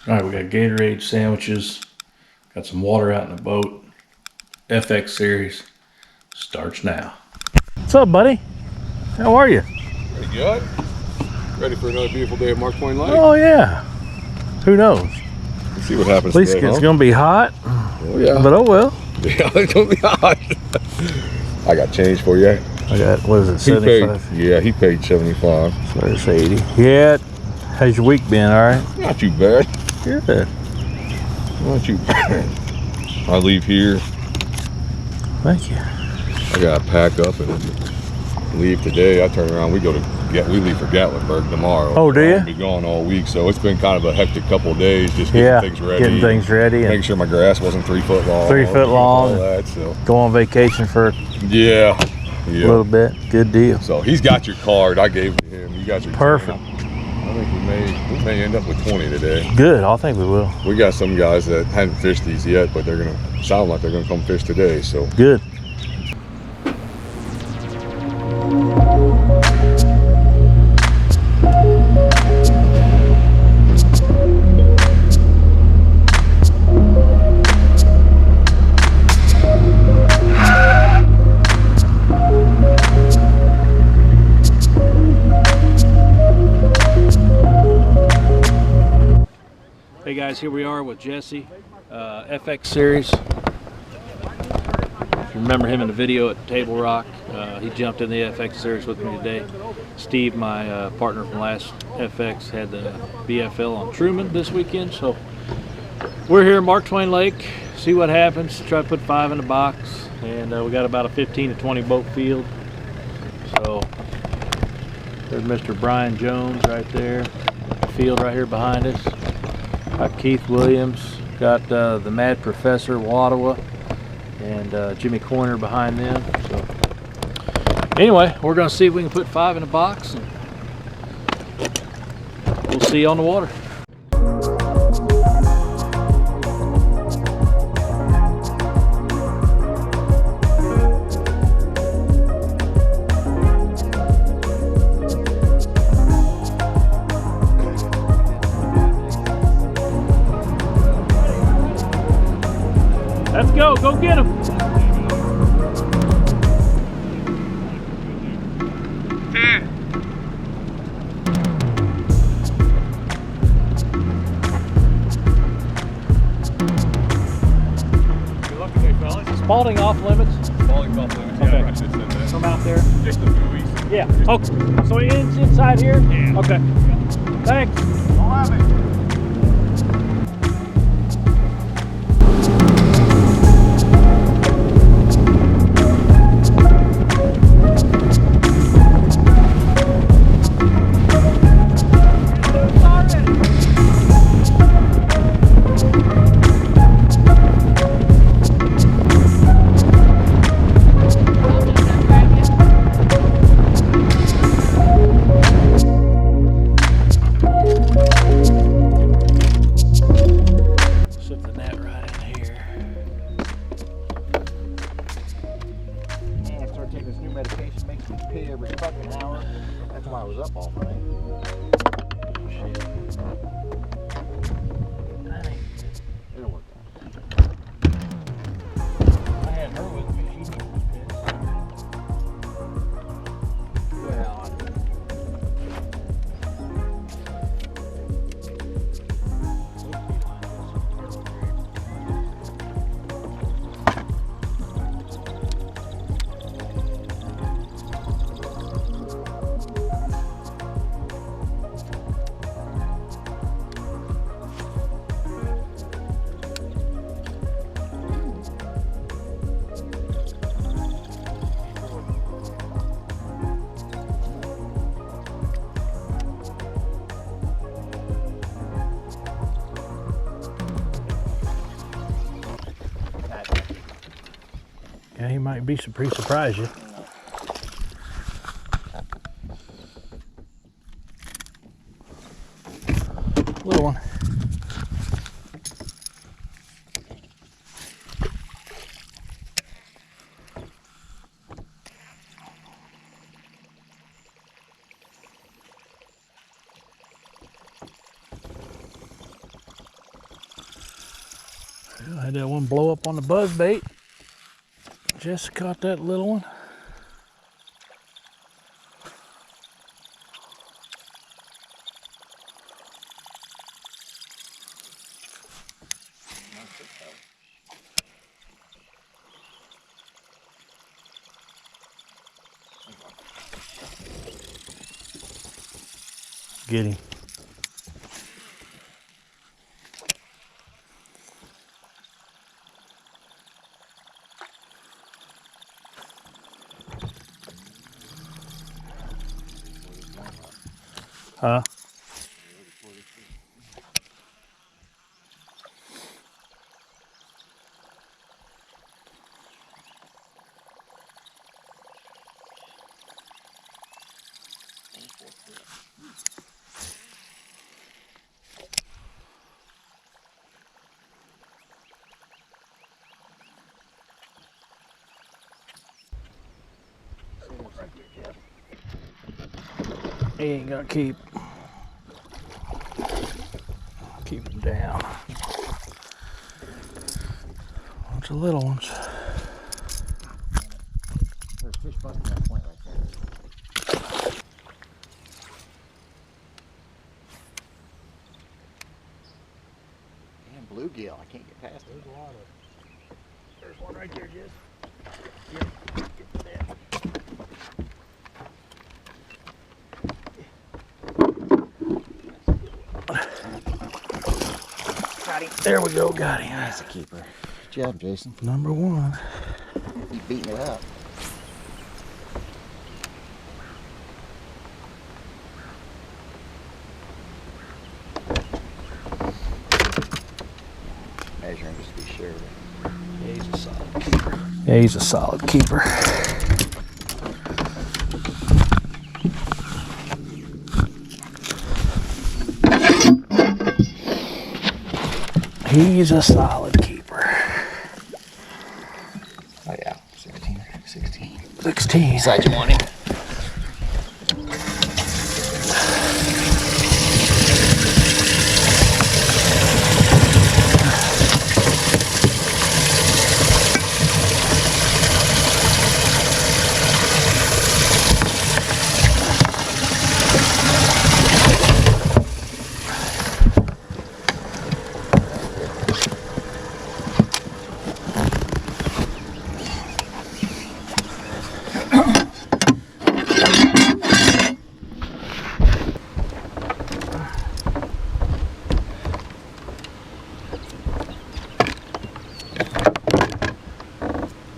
All right, we got Gatorade sandwiches, got some water out in the boat. FX series starts now. What's up, buddy? How are you? Pretty good. Ready for another beautiful day at Mark Twain Lake? Oh yeah. Who knows? Let's see what happens At least today, it's gonna be hot. Oh yeah. But oh well. Yeah, it's gonna be hot. I got change for you. I got, what is it, 75? He paid 75. So there's 80. Yeah. How's your week been? All right? Not too bad. Good. Not too bad. I leave here. Thank you. I gotta pack up and leave today. I turn around. We leave for Gatlinburg tomorrow. Oh, do you? I'll be gone all week, so it's been kind of a hectic couple of days, just getting things ready. Getting things ready. Making sure my grass wasn't 3 foot long. 3 foot long. All that, so. Go on vacation for Yeah. a little bit. Good deal. So he's got your card. I gave it to him. You got your Perfect. 20. I think we may end up with 20 today. Good. I think we will. We got some guys that hadn't fished these yet, but they're gonna sound like they're gonna come fish today. So good. Hey guys, here we are with Jesse, FX series. If you remember him in the video at Table Rock, he jumped in the FX series with me today. Steve, my partner from last FX, had the BFL on Truman this weekend, so we're here at Mark Twain Lake, see what happens, try to put 5 in the box, and we got about a 15 to 20 boat field. So there's Mr. Brian Jones right there, the field right here behind us. Got Keith Williams, got the Mad Professor Wattawa, and Jimmy Corner behind them. So anyway, we're going to see if we can put 5 in a box, and we'll see you on the water. Let's go, go get him. good luck today, fellas. Spalding off limits. Spalding off limits. Okay. Yeah, I should have said that. From out there. Just the buoys. Yeah. Okay. So it's inside here. Yeah. Okay. Thanks. I'll have it. Medication makes me pee every fucking hour. That's why I was up all night. Shit. It'll work out. I had her with me. She needs to piss. Well, Yeah, he might be pretty surprised you. Little one. I had that one blow up on the buzz bait. Just caught that little one. Get him. Huh? He ain't gonna keep him down. Bunch of little ones. There's fish busting that point right there. Damn bluegill, I can't get past it. There's a lot of. There's one right there, Jess. Yep. Get that. Got him. There we go, got him. That's a keeper. Good job, Jason. Number one. Keep beating it up. Measuring just to be sure. Yeah, he's a solid keeper. Yeah, he's a solid keeper. He's a solid keeper. Oh yeah, 16. 16. Besides you want him.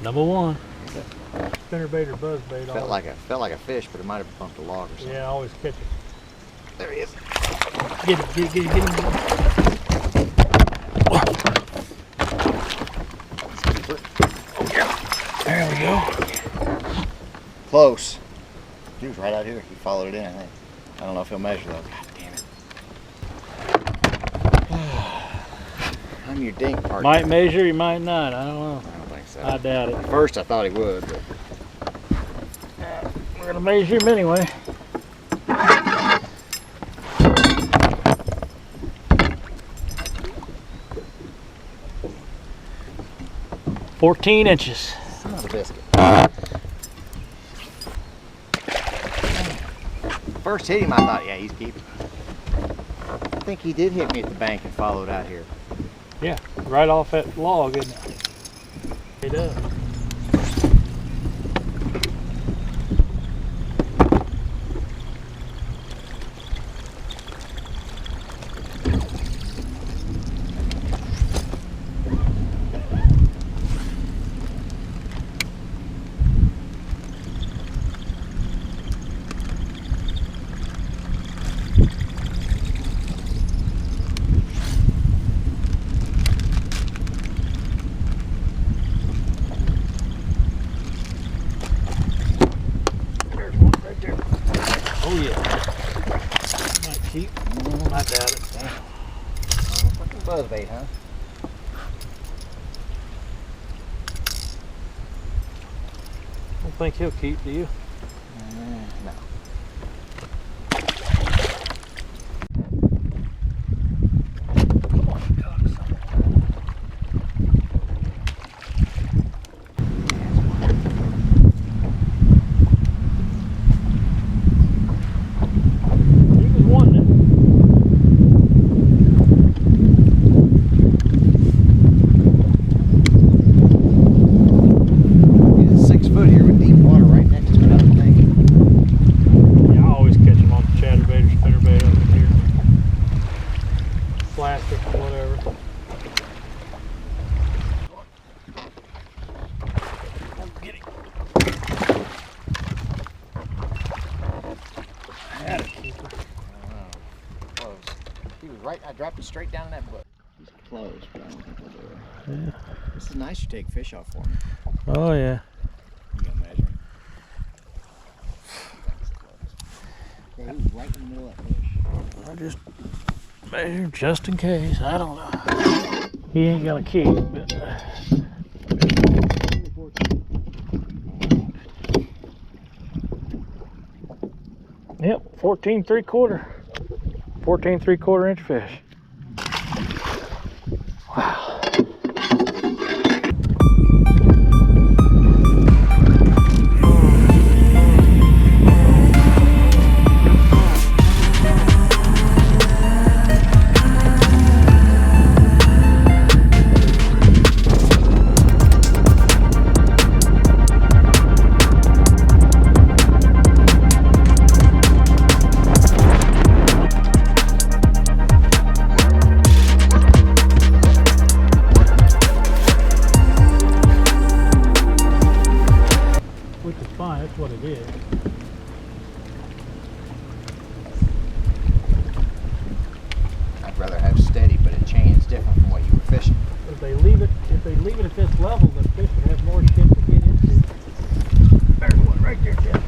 Number one. Spinnerbait or buzzbait. Felt like a fish, but it might have bumped a log or something. Yeah, I always catch it. There he is. Get him, get him. Oh yeah. There we go. Close. He was right out here. He followed it in, I think. I don't know if he'll measure though. God damn it. I'm your dink partner. Might measure, he might not. I don't know. I don't think so. I doubt it. At first I thought he would, but We're gonna measure him anyway. $14 inches. son of a biscuit. First hit him, I thought, yeah, he's keeping. I think he did hit me at the bank and followed out here. Yeah, right off that log, isn't it? It does. Oh yeah. Might keep. I doubt it. Fucking buzzbait, huh? Don't think he'll keep, do you? No. Come on, cocksucker. right. I dropped it straight down in that bush. He's close, but I don't think we'll do it. Yeah. This is nice. You take fish off for me. Oh yeah. You gotta measure him. Yeah, he was right in the middle of that fish. I just measure just in case. I don't know. He ain't gonna keep. But, yep, 14 3/4. 14 3/4 inch fish. Wow. Which is fine, that's what it is. I'd rather have steady, but a chain's different from what you were fishing. If they leave it at this level, the fish would have more shit to get into. There's one right there, Jeff.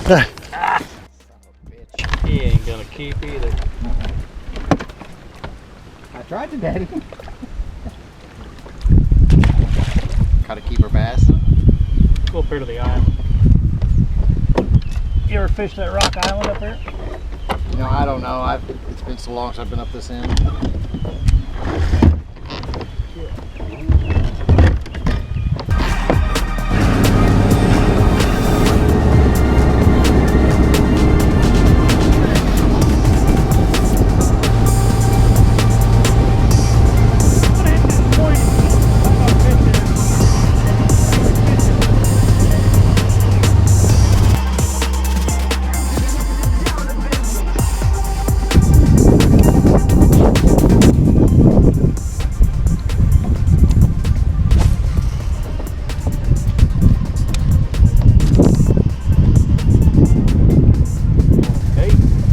Son of a bitch. He ain't gonna keep either. I tried to, Daddy. Caught a keeper bass. Go up here to the island. You ever fished that rock island up there? You know, I don't know. It's been so long since I've been up this end.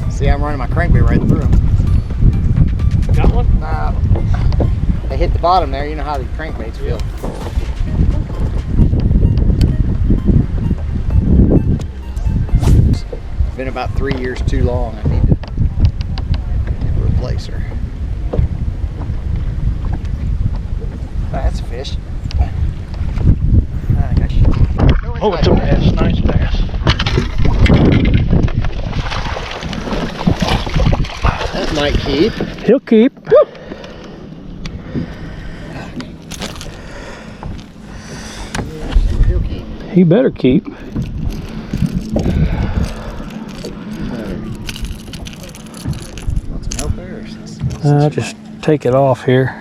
See, I'm running my crankbait right through them. Got one? Nah, they hit the bottom there. You know how the crankbaits feel. It's been about 3 years too long. I need to replace her. That's a fish. Ah, gosh. Oh, it's a bass. Nice bass. That might keep. He'll keep. He'll keep. He better keep. Want some help there? Or Just take it off here.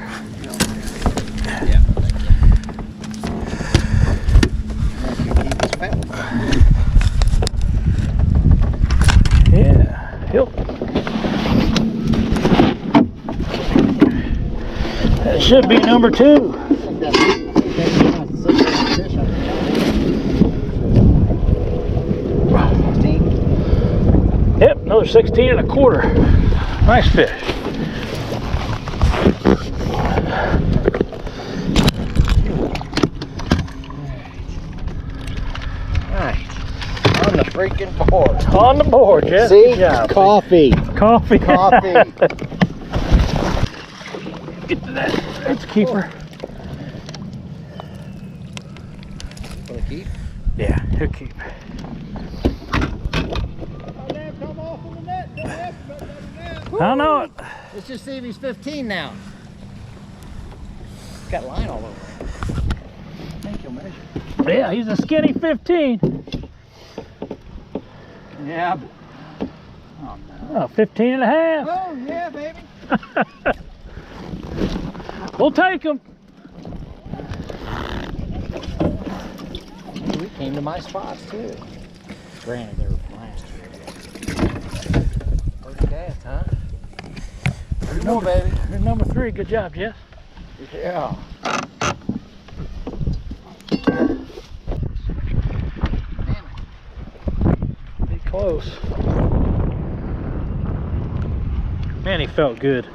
yeah. He'll keep his fat one. Yeah, he'll. That should be number 2. Yep, another 16 1/4. Nice fish. Alright. On the freaking board. On the board, Jeff. See? Good job. Coffee. Coffee. Coffee. Get to that. That's a keeper. Will it keep? Yeah, he'll keep. I know it. Let's just see if he's 15 now. He's got line all over him. I think he'll measure. Yeah, he's a skinny 15. Yeah. Oh, no. 15 1/2. Oh, yeah, baby. We'll take him. We came to my spots, too. Granted, they were from last year. First cast, huh? Three more, baby. You're number 3. Good job, Jeff. Yeah. Damn it. close. Man, he felt good.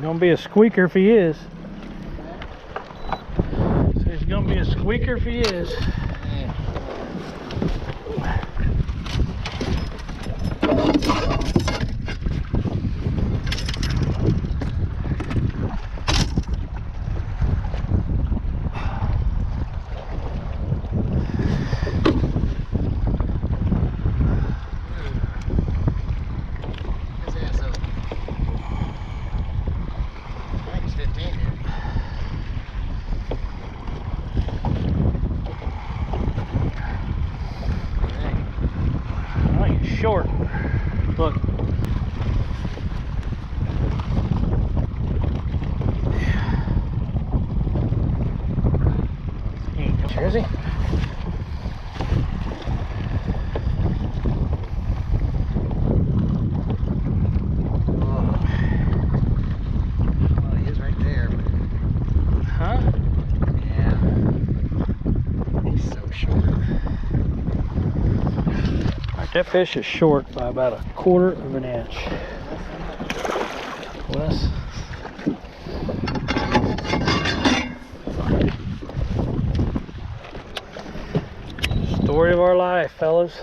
Gonna be a squeaker if he is. So he's gonna be a squeaker if he is. Short. Look. Here is he? Well, he is right there. Huh? Yeah. He's so short. That fish is short by about 1/4 of an inch. Wes. Story of our life, fellas.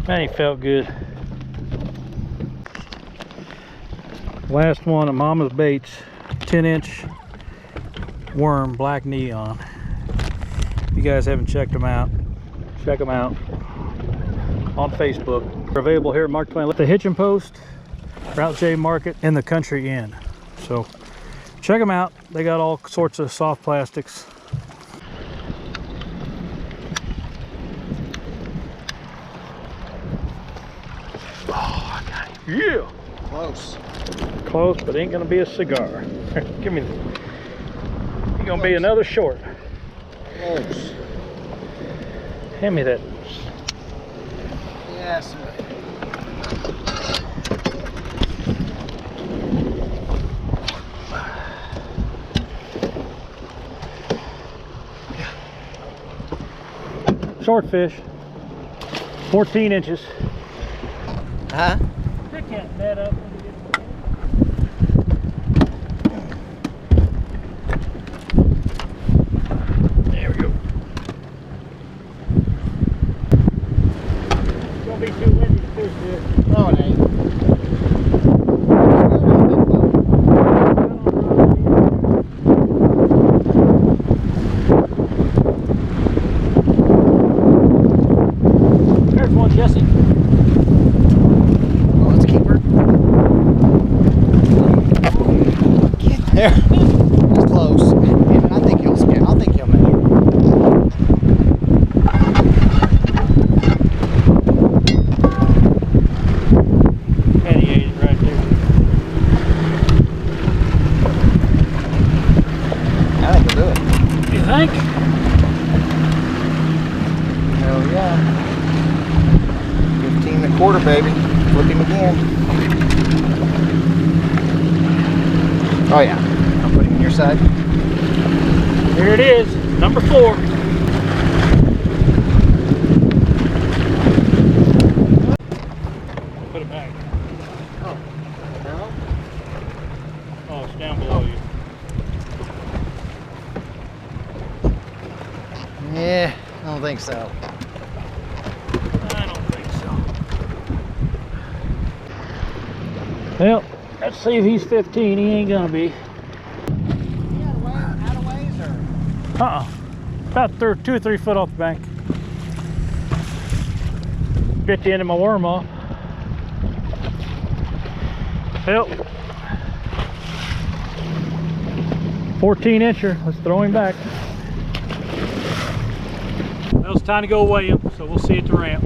Man, he felt good. Last one at Mama's Baits, 10-inch worm, black neon. If you guys haven't checked them out, check them out on Facebook. They're available here at Mark Twain, the Hitching Post, Route J Market, and the Country Inn. So check them out. They got all sorts of soft plastics. Yeah. Close. Close, but ain't gonna be a cigar. Give me. You're gonna be another short. Close. Hand me that. Yes. Short fish. 14 inches. Huh? Pick that net up. There we go. It's gonna be too windy to fish this. Oh, it ain't. There's one, Jesse. Oh, let's keep her. Get there. It's close. And I think he'll skip. I think he'll make it. And he ate it right there. I think he'll do it. You think? Hell yeah. 15 1/4, baby. Look him again. Oh yeah. I'll put him on your side. Here it is, number 4. Put it back. Oh. No? Oh, it's down below you. Yeah, I don't think so. I don't think so. Well, let's see if he's 15. He ain't gonna be. Out of ways or? About 2 or 3 foot off the bank. Bit the end of my worm off. Well, 14 incher. Let's throw him back. Well, it's time to go weigh him, so we'll see you at the ramp.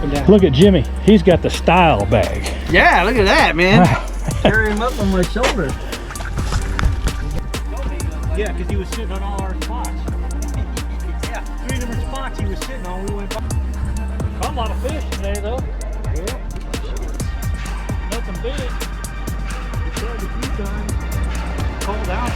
and down. Look at Jimmy. He's got the style bag. Yeah, look at that, man. Carry him up on my shoulder. Yeah, because he was sitting on all our spots. Yeah, 3 different spots he was sitting on. We went by. Caught a lot of fish today, though. Yeah. Nothing big. We tried a few times. Called out.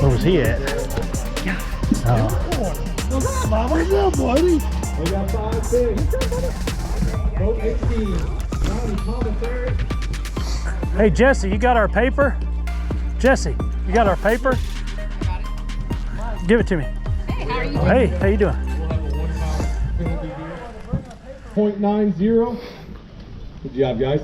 Where was he at? What's up, buddy? We got 5 fish. Boat 18. Hey, Jesse, you got our paper? Jesse, you got our paper? Give it to me. Hey, how are you? Hey, how you doing? 0.90. Good job, guys.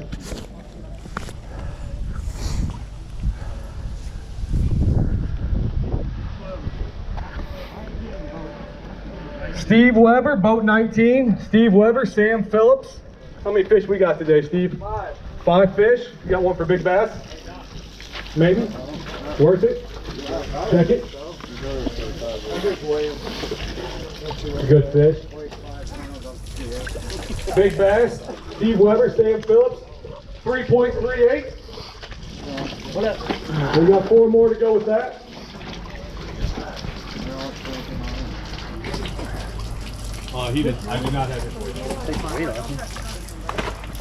Steve Weber, boat 19. Steve Weber, Sam Phillips. How many fish we got today, Steve? 5. 5 fish. You got one for big bass? Maybe? Worth it? Check it. Good fish. Big bass. Steve Weber, Sam Phillips. 3.38. What up? We got 4 more to go with that. I did not have it for you. Take my weight off.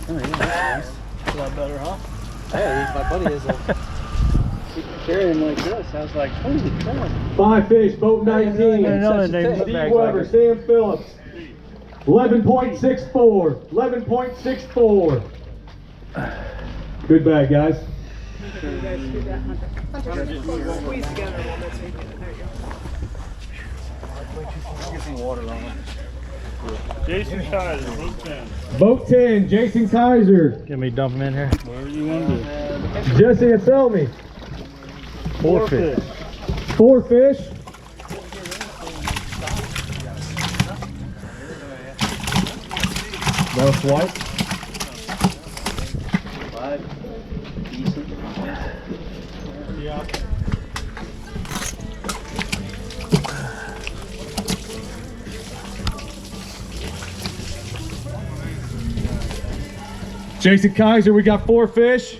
Oh, yeah, that's nice. A lot better, huh? Yeah, my buddy is carrying him like this. I was like, holy crap. 5 fish, boat 19. Steve Weber, Sam Phillips. 11.64. 11.64. Good bag, guys. Get some water on him. Jason Kaiser, Boat 10, Jason Kaiser. Give me dump him in here. Whatever you want to do. Jesse and Selmy. 4 fish. 4 fish. Both white. 5. Decent. Jason Kaiser, we got 4 fish.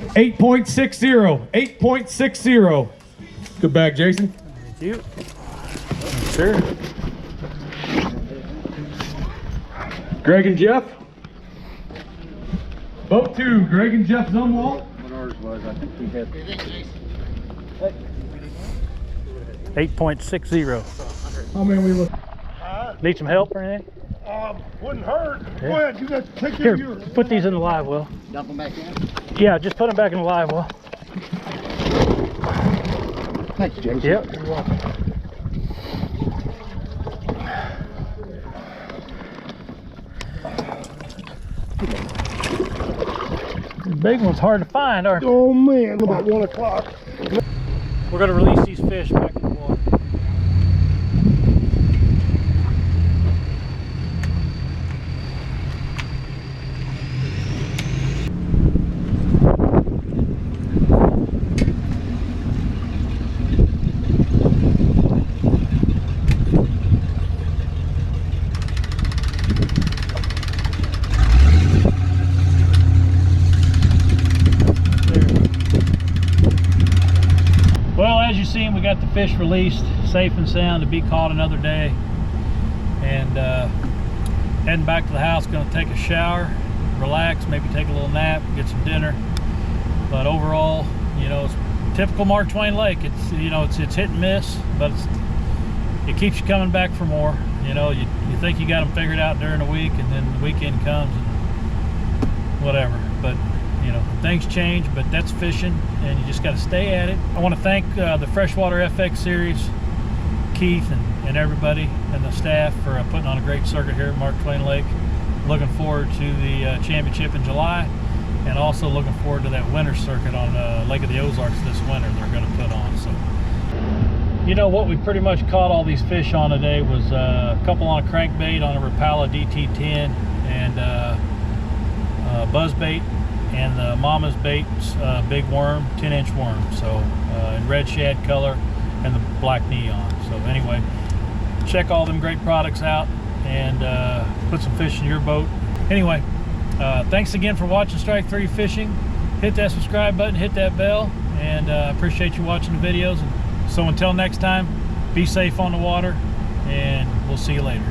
8.60. 8.60. Good bag, Jason. Thank you. Sure. Greg and Jeff. Boat 2, Greg and Jeff Zumwalt. What ours was, I think we had. 8.60. How many we look? Need some help or anything? Wouldn't hurt. Yeah. Go ahead, you got to take Here, care of yours. put these in the live well. Dump them back in? Yeah, just put them back in the live well. Thank you, Jason. Yep. You're welcome. The big one's hard to find, aren't they? Oh man, about 1 o'clock. We're going to release these fish back in the water. Well, as you've seen, we got the fish released safe and sound to be caught another day, and heading back to the house. Going to take a shower, relax, maybe take a little nap, get some dinner. But overall, you know, it's typical Mark Twain Lake. It's, you know, it's hit and miss, but it keeps you coming back for more. You know, you think you got them figured out during the week, and then the weekend comes and whatever. But you know, things change, but that's fishing, and you just got to stay at it. I want to thank the Freshwater FX Series, Keith and everybody and the staff for putting on a great circuit here at Mark Twain Lake. Looking forward to the championship in July, and also looking forward to that winter circuit on Lake of the Ozarks this winter they're going to put on. So, you know, what we pretty much caught all these fish on today was a couple on a crankbait on a Rapala DT10 and buzzbait, and the mama's bait's big worm, 10-inch worm, so in red shad color and the black neon. So anyway, check all them great products out and put some fish in your boat. Anyway, thanks again for watching Strike 3 Fishing. Hit that subscribe button, hit that bell, and appreciate you watching the videos. So until next time, be safe on the water, and we'll see you later.